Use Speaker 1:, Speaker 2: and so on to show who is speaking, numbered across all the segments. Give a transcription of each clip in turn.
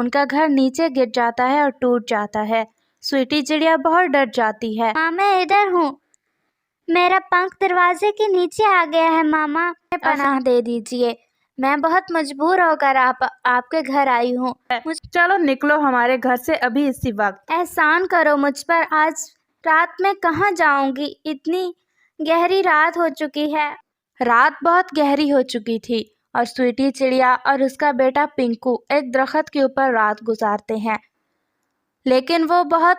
Speaker 1: उनका घर नीचे गिर जाता है और टूट जाता है। स्वीटी चिड़िया बहुत डर जाती है।
Speaker 2: माँ, मैं इधर हूँ। मेरा पंख दरवाजे के नीचे आ गया है मामा, मुझे पनाह दे दीजिए। मैं बहुत मजबूर होकर आपके घर आई हूँ।
Speaker 1: चलो निकलो हमारे घर से अभी इसी वक्त।
Speaker 2: एहसान करो मुझ पर, आज रात में कहाँ जाऊंगी? इतनी गहरी रात हो चुकी है।
Speaker 1: रात बहुत गहरी हो चुकी थी और स्वीटी चिड़िया और उसका बेटा पिंकू एक दरख्त के ऊपर रात गुजारते हैं। लेकिन वो बहुत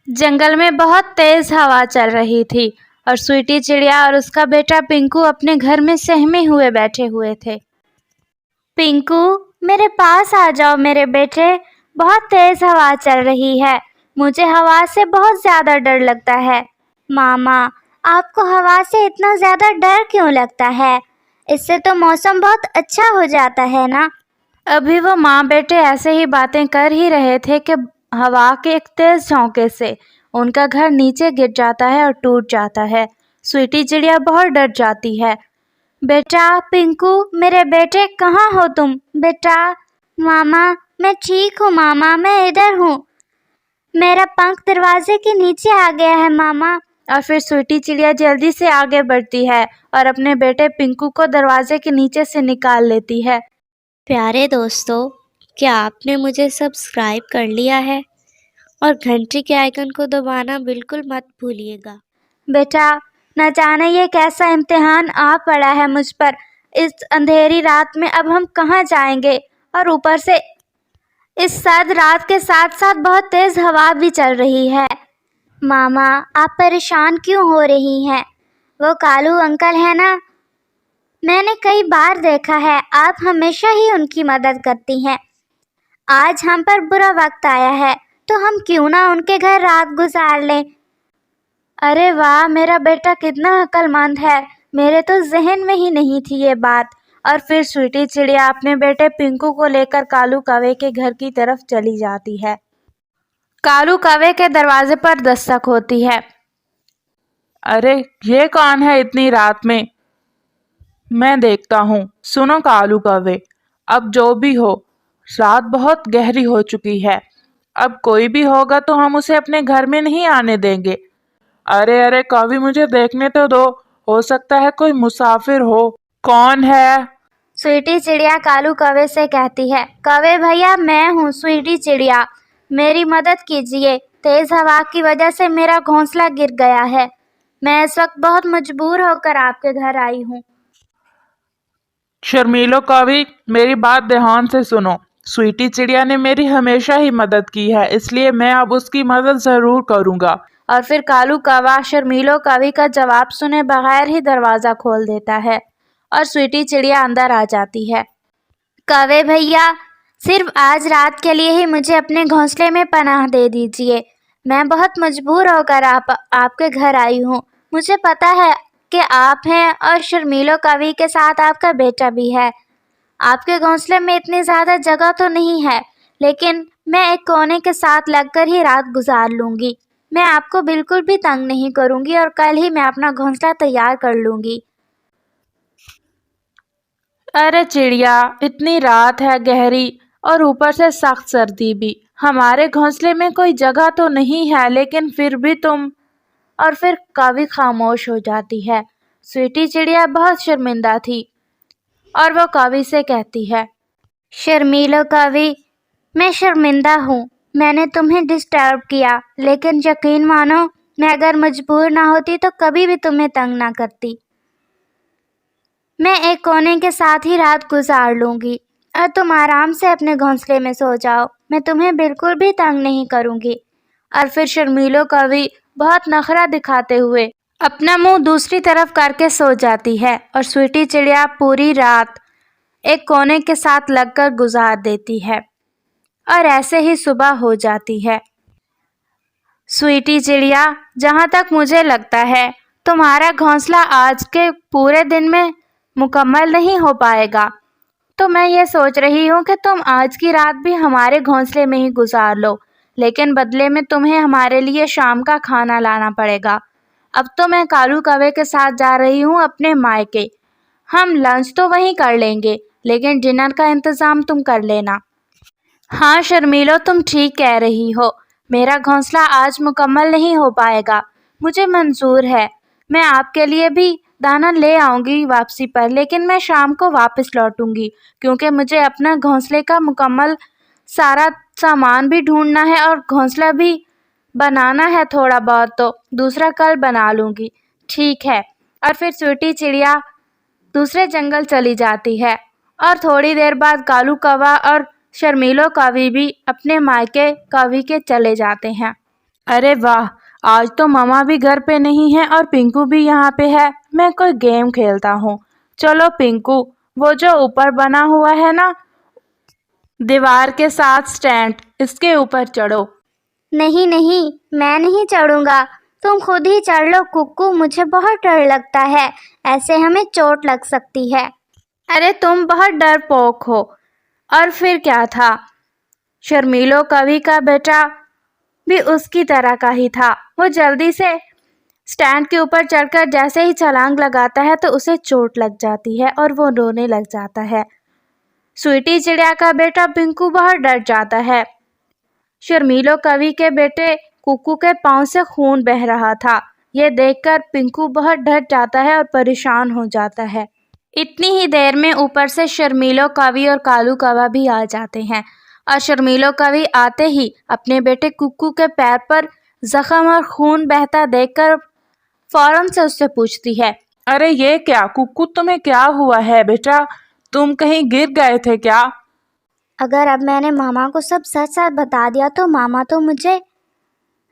Speaker 1: जंगल में बहुत तेज हवा चल रही थी और स्वीटी चिड़िया और उसका बेटा पिंकू अपने घर में सहमे हुए बैठे हुए थे।
Speaker 2: पिंकू, मेरे पास आ जाओ मेरे बेटे। बहुत तेज हवा चल रही है, मुझे हवा से बहुत ज़्यादा डर लगता है। मामा, आपको हवा से इतना ज़्यादा डर क्यों लगता है? इससे तो मौसम बहुत अच्छा हो जाता है ना।
Speaker 1: अभी वो माँ बेटे ऐसे ही बातें कर ही रहे थे कि हवा के एक तेज झोंके से उनका घर नीचे गिर जाता है और टूट जाता है। स्वीटी चिड़िया बहुत डर जाती है।
Speaker 2: बेटा पिंकू, मेरे बेटे, कहाँ हो तुम? बेटा। मामा, मैं ठीक हूँ मामा, मैं इधर हूँ। मेरा पंख दरवाजे के नीचे आ गया है मामा।
Speaker 1: और फिर स्वीटी चिड़िया जल्दी से आगे बढ़ती है और अपने बेटे पिंकू को दरवाजे के नीचे से निकाल लेती है।
Speaker 3: प्यारे दोस्तों, क्या आपने मुझे सब्सक्राइब कर लिया है? और घंटी के आइकन को दबाना बिल्कुल मत भूलिएगा।
Speaker 2: बेटा, न जाने ये कैसा इम्तिहान आ पड़ा है मुझ पर। इस अंधेरी रात में अब हम कहाँ जाएंगे? और ऊपर से इस सर्द रात के साथ साथ बहुत तेज हवा भी चल रही है। मामा, आप परेशान क्यों हो रही हैं? वो कालू अंकल है ना, मैंने कई बार देखा है, आप हमेशा ही उनकी मदद करती हैं। आज हम पर बुरा वक्त आया है तो हम क्यों ना उनके घर रात गुजार लें।
Speaker 1: अरे वाह, मेरा बेटा कितना अक्लमंद है, मेरे तो जहन में ही नहीं थी ये बात। और फिर स्वीटी चिड़िया अपने बेटे पिंकू को लेकर कालू कौवे के घर की तरफ चली जाती है। कालू कौवे के दरवाजे पर दस्तक होती है।
Speaker 4: अरे ये कौन है इतनी रात में? मैं देखता हूँ। सुनो कालू कौवे, अब जो भी हो, रात बहुत गहरी हो चुकी है। अब कोई भी होगा तो हम उसे अपने घर में नहीं आने देंगे। अरे अरे कौवे, मुझे देखने तो दो, हो सकता है कोई मुसाफिर हो। कौन है?
Speaker 2: स्वीटी चिड़िया कालू कौवे से कहती है। कौवे भैया, मैं हूँ स्वीटी चिड़िया, मेरी मदद कीजिए। तेज हवा की वजह से मेरा घोंसला गिर गया है। मैं इस वक्त बहुत मजबूर होकर आपके घर आई हूँ।
Speaker 4: शर्मीलो कौवे, मेरी बात ध्यान से सुनो। स्वीटी चिड़िया ने मेरी हमेशा ही मदद की है, इसलिए मैं अब उसकी मदद जरूर करूंगा।
Speaker 1: और फिर कालू कौवा शर्मीलो कौवे का जवाब सुने बगैर ही दरवाजा खोल देता है और स्वीटी चिड़िया अंदर आ जाती है।
Speaker 2: कौवे भैया, सिर्फ आज रात के लिए ही मुझे अपने घोंसले में पनाह दे दीजिए। मैं बहुत मजबूर होकर आपके घर आई हूँ। मुझे पता है कि आप हैं और शर्मीलो कौवे के साथ आपका बेटा भी है। आपके घोंसले में इतनी ज़्यादा जगह तो नहीं है, लेकिन मैं एक कोने के साथ लगकर ही रात गुजार लूँगी। मैं आपको बिल्कुल भी तंग नहीं करूँगी और कल ही मैं अपना घोंसला तैयार कर लूँगी।
Speaker 1: अरे चिड़िया, इतनी रात है गहरी और ऊपर से सख्त सर्दी भी, हमारे घोंसले में कोई जगह तो नहीं है, लेकिन फिर भी तुम। और फिर कौवे खामोश हो जाती है। स्वीटी चिड़िया बहुत शर्मिंदा थी और वो कौवे से कहती है।
Speaker 2: शर्मीलो कौवे, मैं शर्मिंदा हूँ, मैंने तुम्हें डिस्टर्ब किया, लेकिन यकीन मानो, मैं अगर मजबूर ना होती तो कभी भी तुम्हें तंग ना करती। मैं एक कोने के साथ ही रात गुजार लूँगी और तुम आराम से अपने घोंसले में सो जाओ। मैं तुम्हें बिल्कुल भी तंग नहीं करूँगी।
Speaker 1: और फिर शर्मीलो कौवे बहुत नखरा दिखाते हुए अपना मुंह दूसरी तरफ करके सो जाती है और स्वीटी चिड़िया पूरी रात एक कोने के साथ लगकर गुजार देती है और ऐसे ही सुबह हो जाती है। स्वीटी चिड़िया, जहाँ तक मुझे लगता है तुम्हारा घोंसला आज के पूरे दिन में मुकम्मल नहीं हो पाएगा, तो मैं ये सोच रही हूँ कि तुम आज की रात भी हमारे घोंसले में ही गुजार लो, लेकिन बदले में तुम्हें हमारे लिए शाम का खाना लाना पड़ेगा। अब तो मैं कालू कौवे के साथ जा रही हूँ अपने मायके। हम लंच तो वहीं कर लेंगे, लेकिन डिनर का इंतज़ाम तुम कर लेना। हाँ शर्मीलो, तुम ठीक कह रही हो। मेरा घोंसला आज मुकम्मल नहीं हो पाएगा, मुझे मंजूर है। मैं आपके लिए भी दाना ले आऊँगी वापसी पर, लेकिन मैं शाम को वापस लौटूँगी, क्योंकि मुझे अपना घोंसले का मुकम्मल सारा सामान भी ढूंढना है और घोंसला भी बनाना है थोड़ा बहुत, तो दूसरा कल बना लूँगी। ठीक है। और फिर स्वीटी चिड़िया दूसरे जंगल चली जाती है और थोड़ी देर बाद कालू कौवा और शर्मीलो कौवी भी अपने मायके कौवी के चले जाते हैं। अरे वाह, आज तो मामा भी घर पे नहीं है और पिंकू भी यहाँ पे है। मैं कोई गेम खेलता हूँ। चलो पिंकू, वो जो ऊपर बना हुआ है ना दीवार के साथ स्टैंड, इसके ऊपर चढ़ो।
Speaker 2: नहीं नहीं, मैं नहीं चढ़ूंगा, तुम खुद ही चढ़ लो कुक्कू, मुझे बहुत डर लगता है, ऐसे हमें चोट लग सकती है।
Speaker 1: अरे तुम बहुत डरपोक हो। और फिर क्या था, शर्मीलो कवि का बेटा भी उसकी तरह का ही था। वो जल्दी से स्टैंड के ऊपर चढ़कर जैसे ही छलांग लगाता है तो उसे चोट लग जाती है और वो रोने लग जाता है। स्वीटी चिड़िया का बेटा पिंकू बहुत डर जाता है। शर्मीलो कवि के बेटे कुक्कू के पांव से खून बह रहा था। ये देखकर पिंकू बहुत डर जाता है और परेशान हो जाता है। इतनी ही देर में ऊपर से शर्मीलो कवि और कालू कौवा भी आ जाते हैं और शर्मीलो कवि आते ही अपने बेटे कुक्कू के पैर पर जख्म और खून बहता देखकर फौरन से उससे पूछती है, अरे ये क्या कुक्कू, तुम्हें क्या हुआ है बेटा? तुम कहीं गिर गए थे क्या?
Speaker 2: अगर अब मैंने मामा को सब सच सच बता दिया तो मामा तो मुझे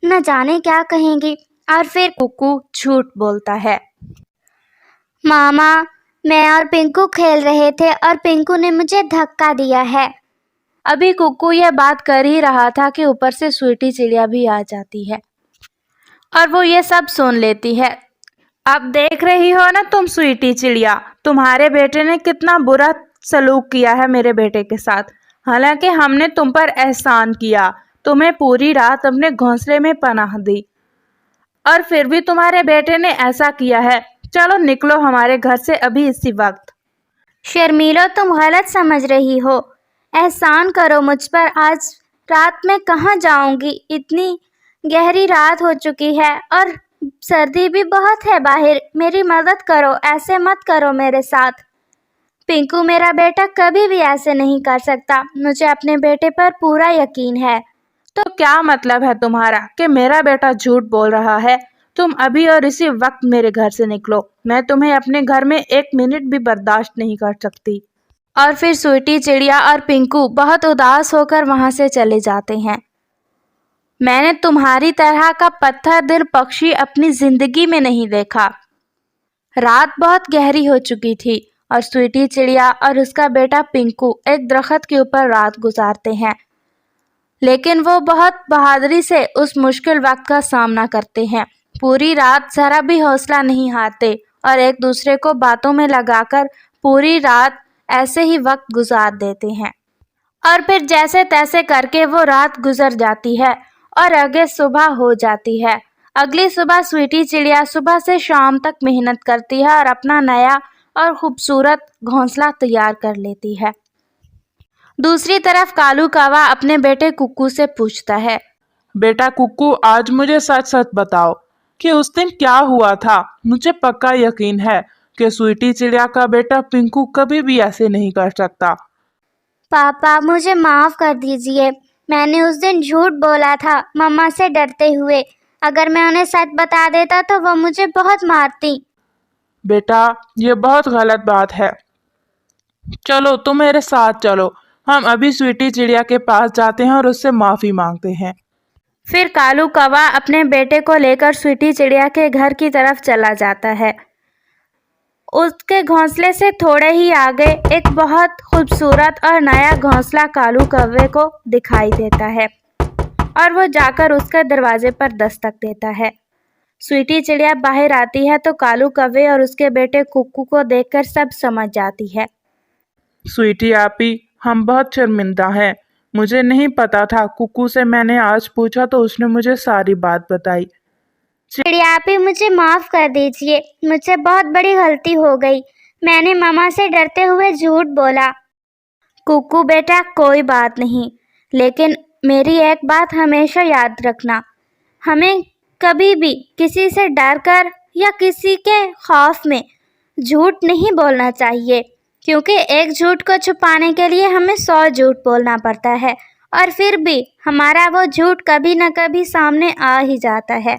Speaker 2: न जाने क्या कहेंगी।
Speaker 1: और फिर कुक्कू झूठ बोलता है।
Speaker 2: मामा, मैं और पिंकू खेल रहे थे और पिंकू ने मुझे धक्का दिया है।
Speaker 1: अभी कुक्कू यह बात कर ही रहा था कि ऊपर से स्वीटी चिड़िया भी आ जाती है और वो ये सब सुन लेती है। अब देख रही हो ना तुम स्वीटी चिड़िया, तुम्हारे बेटे ने कितना बुरा सलूक किया है मेरे बेटे के साथ। हालांकि हमने तुम पर एहसान किया, तुम्हें पूरी रात अपने घोंसले में पनाह दी और फिर भी तुम्हारे बेटे ने ऐसा किया है। चलो निकलो हमारे घर से अभी इसी वक्त।
Speaker 2: शर्मीलो, तुम गलत समझ रही हो। एहसान करो मुझ पर, आज रात में कहाँ जाऊंगी, इतनी गहरी रात हो चुकी है और सर्दी भी बहुत है बाहर। मेरी मदद करो, ऐसे मत करो मेरे साथ। पिंकू मेरा बेटा कभी भी ऐसे नहीं कर सकता, मुझे अपने बेटे पर पूरा यकीन है।
Speaker 1: तो क्या मतलब है तुम्हारा कि मेरा बेटा झूठ बोल रहा है? तुम अभी और इसी वक्त मेरे घर से निकलो, मैं तुम्हें अपने घर में 1 मिनट भी बर्दाश्त नहीं कर सकती। और फिर स्वीटी चिड़िया और पिंकू बहुत उदास होकर वहां से चले जाते हैं। मैंने तुम्हारी तरह का पत्थर दिल पक्षी अपनी जिंदगी में नहीं देखा। रात बहुत गहरी हो चुकी थी और स्वीटी चिड़िया और उसका बेटा पिंकू एक दरख्त के ऊपर रात गुजारते हैं, लेकिन वो बहुत बहादुरी से उस मुश्किल वक्त का सामना करते हैं। पूरी रात जरा भी हौसला नहीं हारते और एक दूसरे को बातों में लगाकर पूरी रात ऐसे ही वक्त गुजार देते हैं। और फिर जैसे तैसे करके वो रात गुजर जाती है और आगे सुबह हो जाती है। अगली सुबह स्वीटी चिड़िया सुबह से शाम तक मेहनत करती है और अपना नया और खूबसूरत घोंसला तैयार कर लेती है। दूसरी तरफ कालू कौवा अपने बेटे कुक्कू से पूछता है,
Speaker 4: बेटा कुक्कू, आज मुझे सच सच बताओ कि उस दिन क्या हुआ था। मुझे पक्का यकीन है कि स्वीटी चिड़िया का बेटा पिंकू कभी भी ऐसे नहीं कर सकता।
Speaker 2: पापा, मुझे माफ़ कर दीजिए, मैंने उस दिन झूठ बोला था मम्मा से डरते हुए। अगर मैं उन्हें सच बता देता तो वो मुझे बहुत मारती।
Speaker 4: बेटा, ये बहुत गलत बात है। चलो तुम मेरे साथ चलो, हम अभी स्वीटी चिड़िया के पास जाते हैं और उससे माफ़ी मांगते हैं।
Speaker 1: फिर कालू कौवा अपने बेटे को लेकर स्वीटी चिड़िया के घर की तरफ चला जाता है। उसके घोंसले से थोड़े ही आगे एक बहुत खूबसूरत और नया घोंसला कालू कौवे को दिखाई देता है और वो जाकर उसके दरवाजे पर दस्तक देता है। स्वीटी चिड़िया बाहर आती है तो कालू कौवे और उसके बेटे कुक्कू को देखकर सब समझ जाती है।
Speaker 4: स्वीटी आपी, हम बहुत शर्मिंदा हैं। मुझे नहीं पता था। कुक्कू से मैंने आज पूछा तो उसने मुझे सारी बात बताई।
Speaker 2: चिड़िया पे मुझे माफ़ कर दीजिए, मुझसे बहुत बड़ी गलती हो गई। मैंने मामा से डरते हुए झूठ बोला।
Speaker 1: कुकू बेटा, कोई बात नहीं, लेकिन मेरी एक बात हमेशा याद रखना, हमें कभी भी किसी से डर कर या किसी के खौफ में झूठ नहीं बोलना चाहिए, क्योंकि एक झूठ को छुपाने के लिए हमें 100 झूठ बोलना पड़ता है और फिर भी हमारा वो झूठ कभी न कभी सामने आ ही जाता है।